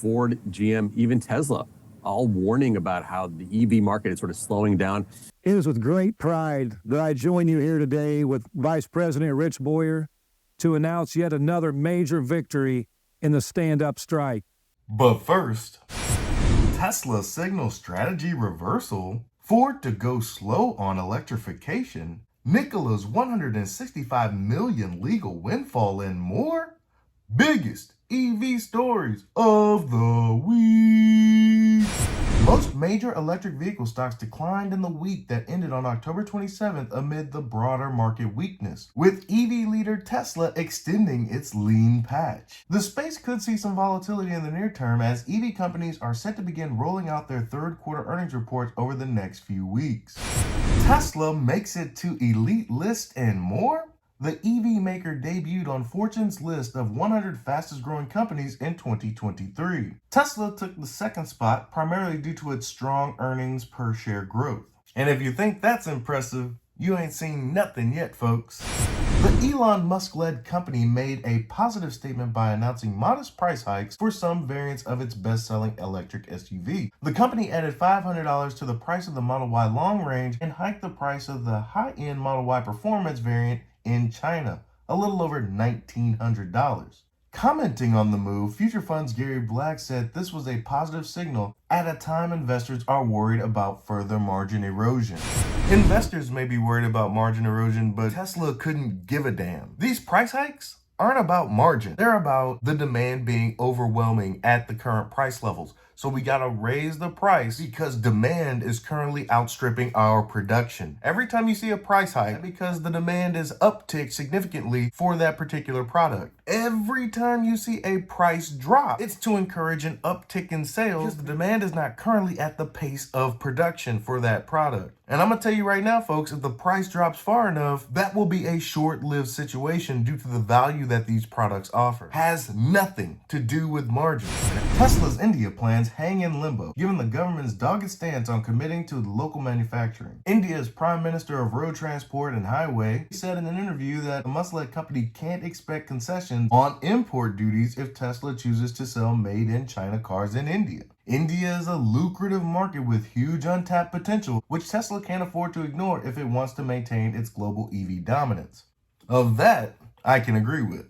Ford, GM, even Tesla, all warning about how the EV market is sort of slowing down. It is with great pride that I join you here today with Vice President Rich Boyer to announce yet another major victory in the stand-up strike. But first, Tesla signals strategy reversal, Ford to go slow on electrification, Nikola's $165 million legal windfall, and more? Biggest EV stories of the week. Most major electric vehicle stocks declined in the week that ended on October 27th amid the broader market weakness, with EV leader Tesla extending its lean patch. The space could see some volatility in the near term as EV companies are set to begin rolling out their third quarter earnings reports over the next few weeks. Tesla makes it to elite list and more? The EV maker debuted on Fortune's list of 100 fastest growing companies in 2023. Tesla took the second spot primarily due to its strong earnings per share growth. And if you think that's impressive, you ain't seen nothing yet, folks. The Elon Musk-led company made a positive statement by announcing modest price hikes for some variants of its best-selling electric SUV. The company added $500 to the price of the Model Y long range and hiked the price of the high-end Model Y performance variant in China, a little over $1,900. Commenting on the move, Future Fund's Gary Black said this was a positive signal at a time investors are worried about further margin erosion. Investors may be worried about margin erosion, but Tesla couldn't give a damn. These price hikes aren't about margin. They're about the demand being overwhelming at the current price levels. So we gotta raise the price because demand is currently outstripping our production. Every time you see a price hike, because the demand is upticked significantly for that particular product. Every time you see a price drop, it's to encourage an uptick in sales because the demand is not currently at the pace of production for that product. And I'm gonna tell you right now, folks, if the price drops far enough, that will be a short-lived situation due to the value that these products offer. Has nothing to do with margin. Tesla's India plans hang in limbo, given the government's dogged stance on committing to local manufacturing. India's Prime Minister of Road Transport and Highway said in an interview that the Musk-led company can't expect concessions on import duties if Tesla chooses to sell made-in-China cars in India. India is a lucrative market with huge untapped potential, which Tesla can't afford to ignore if it wants to maintain its global EV dominance. Of that, I can agree with.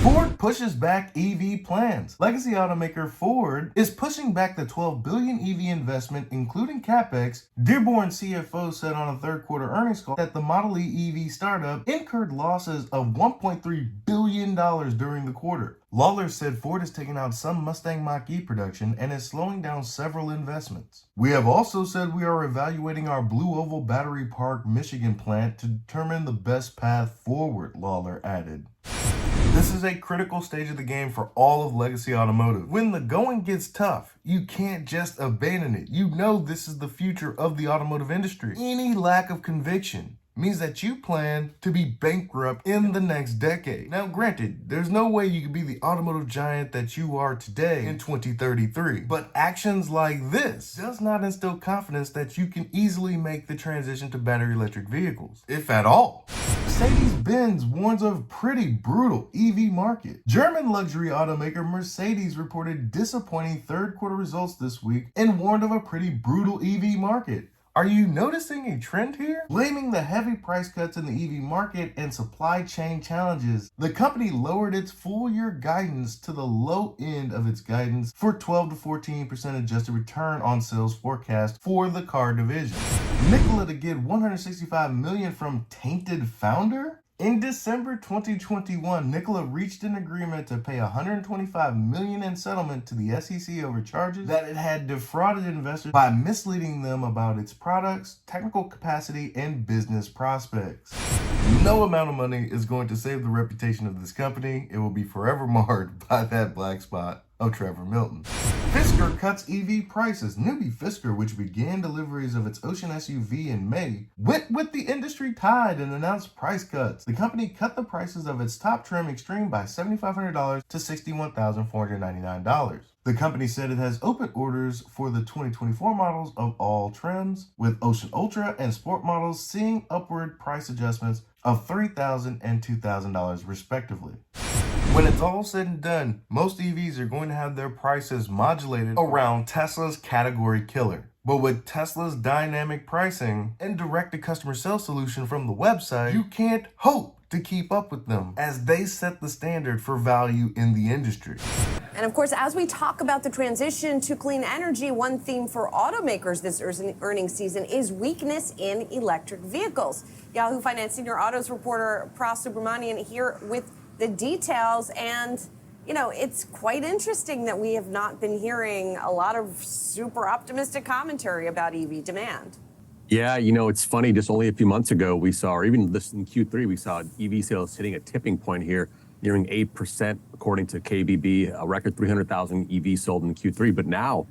Ford pushes back EV plans. Legacy automaker Ford is pushing back the $12 billion EV investment, including CapEx. Dearborn CFO said on a third quarter earnings call that the Model E EV startup incurred losses of $1.3 billion during the quarter. Lawler said Ford has taken out some Mustang Mach-E production and is slowing down several investments. We have also said we are evaluating our Blue Oval Battery Park, Michigan plant to determine the best path forward, Lawler added. This is a critical stage of the game for all of Legacy Automotive. When the going gets tough, you can't just abandon it. You know this is the future of the automotive industry. Any lack of conviction means that you plan to be bankrupt in the next decade. Now, granted, there's no way you can be the automotive giant that you are today in 2033, but actions like this does not instill confidence that you can easily make the transition to battery electric vehicles, if at all. Mercedes-Benz warns of pretty brutal EV market. German luxury automaker Mercedes reported disappointing third quarter results this week and warned of a pretty brutal EV market. Are you noticing a trend here? Blaming the heavy price cuts in the EV market and supply chain challenges, the company lowered its full year guidance to the low end of its guidance for 12 to 14% adjusted return on sales forecast for the car division. Nikola to get $165 million from tainted founder? In December 2021, Nikola reached an agreement to pay $125 million in settlement to the SEC over charges that it had defrauded investors by misleading them about its products, technical capacity, and business prospects. No amount of money is going to save the reputation of this company. It will be forever marred by that black spot of Trevor Milton. Fisker cuts EV prices. Newbie Fisker, which began deliveries of its Ocean SUV in May, went with the industry tide and announced price cuts. The company cut the prices of its top trim Extreme by $7,500 to $61,499. The company said it has open orders for the 2024 models of all trims, with Ocean Ultra and Sport models seeing upward price adjustments of $3,000 and $2,000 respectively. When it's all said and done, most EVs are going to have their prices modulated around Tesla's category killer. But with Tesla's dynamic pricing and direct-to-customer sales solution from the website, you can't hope to keep up with them as they set the standard for value in the industry. And of course, as we talk about the transition to clean energy, one theme for automakers this earnings season is weakness in electric vehicles. Yahoo Finance senior autos reporter Pras Subramanian here with the details. And, you know, it's quite interesting that we have not been hearing a lot of super optimistic commentary about EV demand. Yeah, you know, it's funny. Just only a few months ago, we saw, or even this in Q3, we saw EV sales hitting a tipping point here, nearing 8%, according to KBB, a record 300,000 EVs sold in Q3. But now,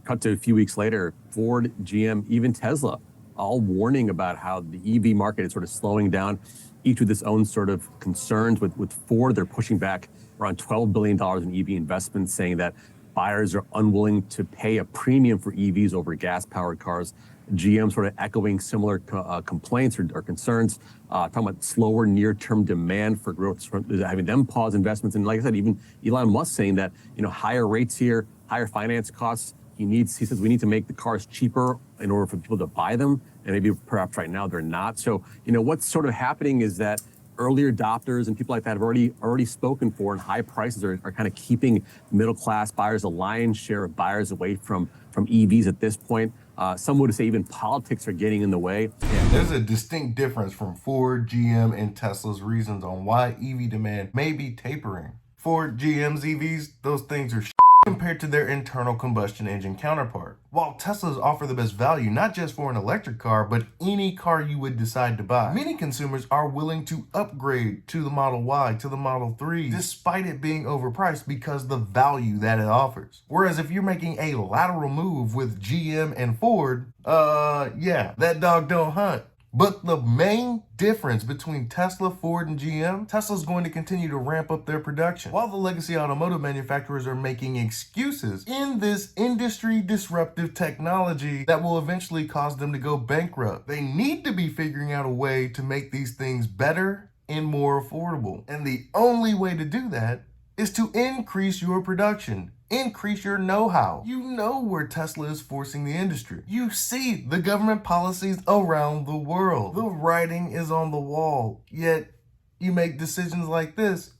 cut to a few weeks later, Ford, GM, even Tesla, all warning about how the EV market is sort of slowing down, each with its own sort of concerns. With Ford, they're pushing back around $12 billion in EV investments, saying that buyers are unwilling to pay a premium for EVs over gas-powered cars. GM sort of echoing similar complaints or concerns, talking about slower near-term demand for growth, having them pause investments. And like I said, even Elon Musk saying that, you know, higher rates here, higher finance costs. He says we need to make the cars cheaper in order for people to buy them. And maybe perhaps right now they're not. So, you know, what's sort of happening is that early adopters and people like that have already spoken for, and high prices are kind of keeping middle-class buyers, a lion's share of buyers, away from EVs at this point. Some would say even politics are getting in the way. Yeah, there's a distinct difference from Ford, GM, and Tesla's reasons on why EV demand may be tapering. Ford, GM's EVs, those things are compared to their internal combustion engine counterpart. While Teslas offer the best value, not just for an electric car, but any car you would decide to buy, many consumers are willing to upgrade to the Model Y, to the Model 3, despite it being overpriced because the value that it offers. Whereas if you're making a lateral move with GM and Ford, yeah, that dog don't hunt. But the main difference between Tesla, Ford, and GM, Tesla's going to continue to ramp up their production, while the legacy automotive manufacturers are making excuses in this industry disruptive technology that will eventually cause them to go bankrupt. They need to be figuring out a way to make these things better and more affordable. And the only way to do that is to increase your production. Increase your know-how. You know where Tesla is forcing the industry. You see the government policies around the world. The writing is on the wall, yet you make decisions like this.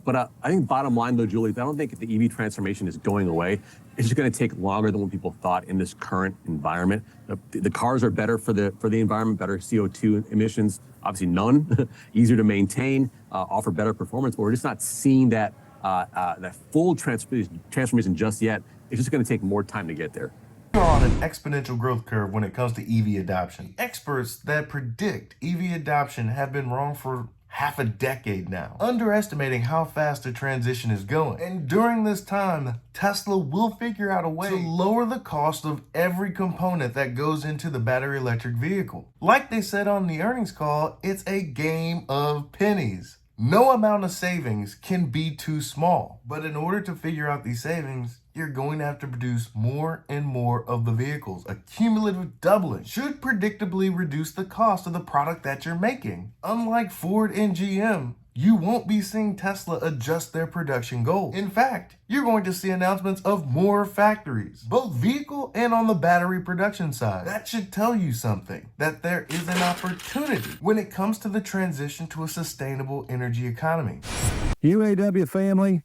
But I think bottom line, though, Julie, I don't think the EV transformation is going away. It's just going to take longer than what people thought in this current environment. The cars are better for the environment, better CO2 emissions, obviously none, easier to maintain, offer better performance, but we're just not seeing that full transformation just yet. It's just going to take more time to get there. We're on an exponential growth curve when it comes to EV adoption. Experts that predict EV adoption have been wrong for half a decade now, underestimating how fast the transition is going. And during this time, Tesla will figure out a way to lower the cost of every component that goes into the battery electric vehicle. Like they said on the earnings call, it's a game of pennies. No amount of savings can be too small, but in order to figure out these savings, you're going to have to produce more and more of the vehicles. A cumulative doubling should predictably reduce the cost of the product that you're making. Unlike Ford and GM, you won't be seeing Tesla adjust their production goals. In fact, you're going to see announcements of more factories, both vehicle and on the battery production side. That should tell you something, that there is an opportunity when it comes to the transition to a sustainable energy economy. UAW family,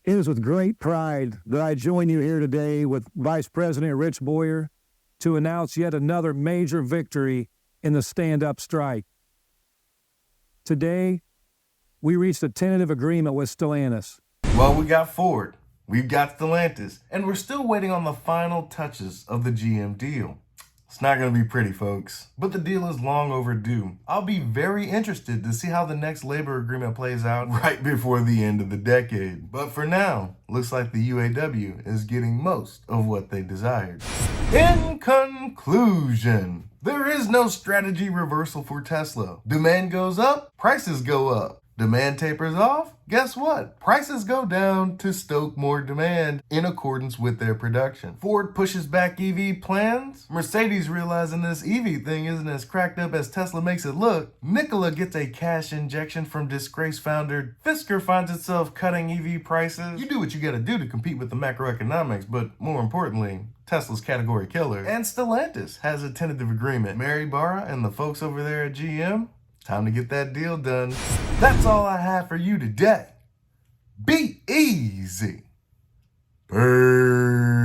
it is with great pride that I join you here today with Vice President Rich Boyer to announce yet another major victory in the stand-up strike. Today, we reached a tentative agreement with Stellantis. Well, we got Ford, we've got Stellantis, and we're still waiting on the final touches of the GM deal. It's not going to be pretty, folks, but the deal is long overdue. I'll be very interested to see how the next labor agreement plays out right before the end of the decade. But for now, looks like the UAW is getting most of what they desired. In conclusion, there is no strategy reversal for Tesla. Demand goes up, prices go up. Demand tapers off? Guess what? Prices go down to stoke more demand in accordance with their production. Ford pushes back EV plans. Mercedes, realizing this EV thing isn't as cracked up as Tesla makes it look. Nikola gets a cash injection from disgraced founder. Fisker finds itself cutting EV prices. You do what you gotta do to compete with the macroeconomics, but more importantly, Tesla's category killer. And Stellantis has a tentative agreement. Mary Barra and the folks over there at GM, time to get that deal done. That's all I have for you today. Be easy. Bird.